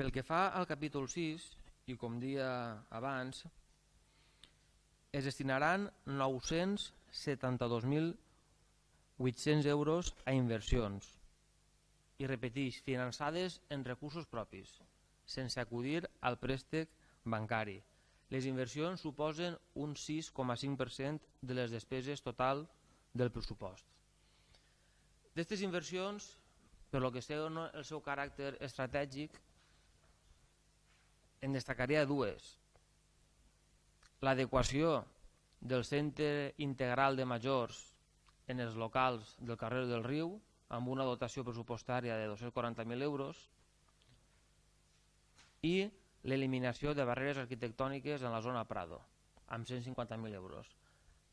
Pel que fa al capítol 6, i com dia abans, es destinaran 972.800 euros a inversions i repeteix, finançades en recursos propis, sense acudir al préstec bancari. Les inversions suposen un 6,5% de les despeses total del pressupost. D'aquestes inversions, per lo que sé el seu caràcter estratègic, en destacaria dues. L'adequació del centre integral de majors en els locals del carrer del Riu, amb una dotació pressupostària de 240.000 euros, i l'eliminació de barreres arquitectòniques en la zona Prado, amb 150.000 euros.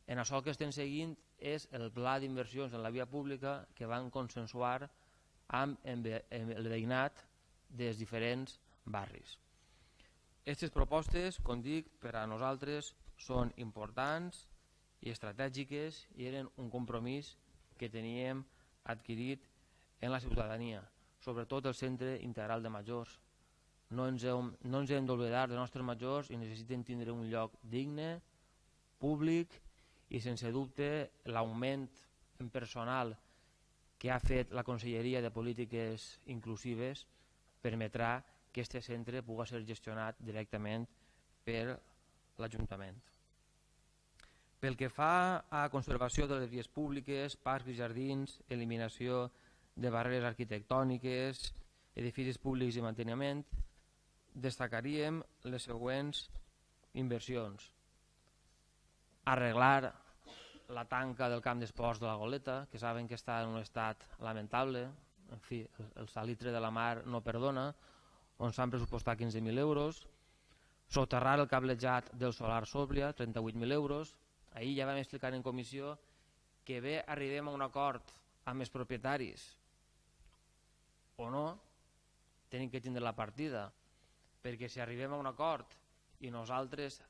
En això que estem seguint és el pla d'inversions en la via pública que van consensuar amb el veïnat dels diferents barris. Aquestes propostes, com dic, per a nosaltres són importants i estratègiques i eren un compromís que teníem adquirit en la ciutadania, sobretot el centre integral de majors. No ens hem d'oblidar dels nostres majors i necessiten tindre un lloc digne, públic i sense dubte l'augment en personal que ha fet la Conselleria de Polítiques Inclusives permetrà que aquest centre pugui ser gestionat directament per l'Ajuntament. Pel que fa a conservació de les vies públiques, parcs i jardins, eliminació de barreres arquitectòniques, edificis públics i manteniment, destacaríem les següents inversions. Arreglar la tanca del camp d'esports de la Goleta, que saben que està en un estat lamentable, en fi, el salitre de la mar no perdona, on s'han pressupostat 15.000 euros, soterrar el cablejat del solar Sòbria, 38.000 euros. Ahir ja vam explicar en comissió que bé arribem a un acord amb els propietaris o no, tenim que tindre la partida, perquè si arribem a un acord i nosaltres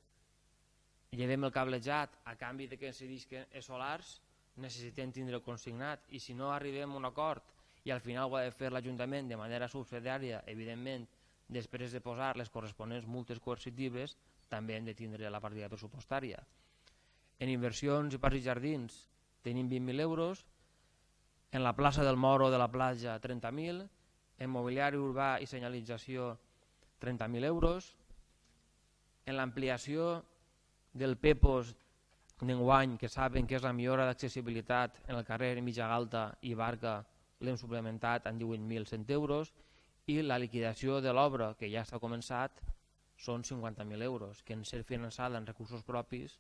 llevem el cablejat a canvi que ens cedisquen els solars, necessitem tindre el consignat, i si no arribem a un acord i al final ho ha de fer l'Ajuntament de manera subsidiària, evidentment, després de posar les corresponents multes coercitives, també hem de tindre la partida pressupostària. En inversions i parcs i jardins tenim 20.000 euros, en la plaça del Moro de la Platja 30.000, en mobiliari urbà i senyalització 30.000 euros, en l'ampliació del PEPOS d'enguany, que saben que és la millora d'accessibilitat en el carrer Mitjagalta i Barca, l'hem suplementat en 18.100 euros, i la liquidació de l'obra, que ja s'ha començat, són 50.000 euros, que en ser finançada en recursos propis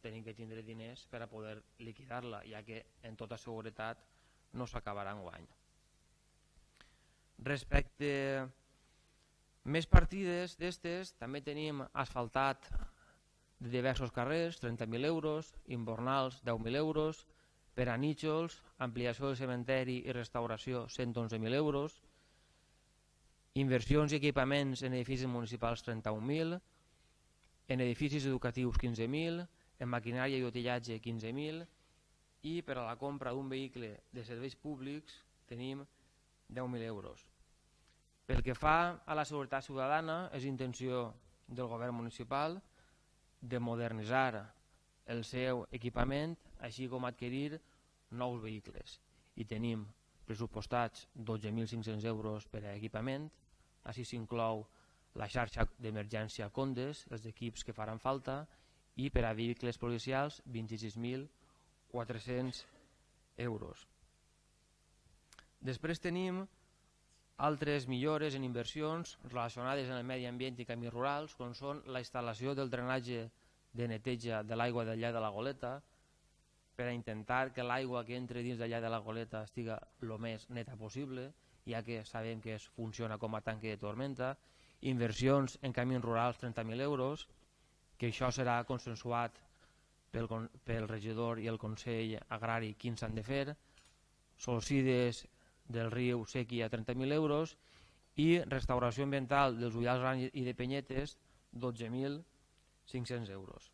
tenim que tindre diners per a poder liquidar-la, ja que en tota seguretat no s'acabarà enguany. Respecte a més partides d'estes, també tenim asfaltat de diversos carrers, 30.000 euros, invernals, 10.000 euros, per a nítxols, ampliació del cementeri i restauració, 111.000 euros, inversions i equipaments en edificis municipals, 31.000, en edificis educatius, 15.000, en maquinària i utillatge, 15.000, i per a la compra d'un vehicle de serveis públics tenim 10.000 euros. Pel que fa a la seguretat ciutadana, és intenció del govern municipal de modernitzar el seu equipament, així com adquirir nous vehicles. I tenim pressupostats 12.500 euros per a equipament, així s'inclou la xarxa d'emergència Condes, els equips que faran falta, i per a vehicles policials 26.400 euros. Després tenim altres millores en inversions relacionades amb el medi ambient i camins rurals, com són la instal·lació del drenatge de neteja de l'aigua del llac de la Goleta, per a intentar que l'aigua que entre dins del llac de la Goleta estiga el més neta possible, ja que sabem que funciona com a tanque de tormenta. Inversions en camins rurals, 30.000 euros, que això serà consensuat pel regidor i el Consell Agrari quins s'han de fer. Solsides del riu Sèquia, 30.000 euros, i restauració ambiental dels ullals grans i de penyetes, 12.500 euros.